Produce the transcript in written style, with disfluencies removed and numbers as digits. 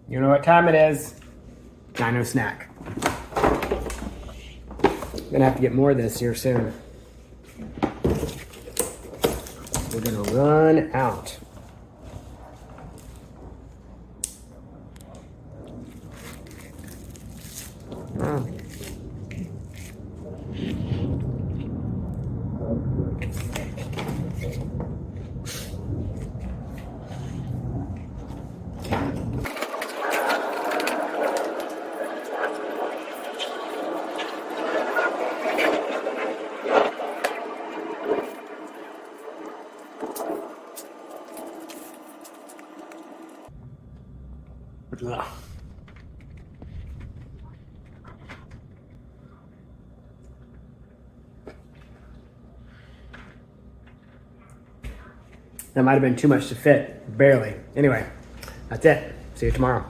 You know what time it is. Dino Snack. I'm gonna have to get more of this here soon. We're gonna run out. Oh. Ugh. That might have been too much to fit, barely. Anyway, that's it. See you tomorrow.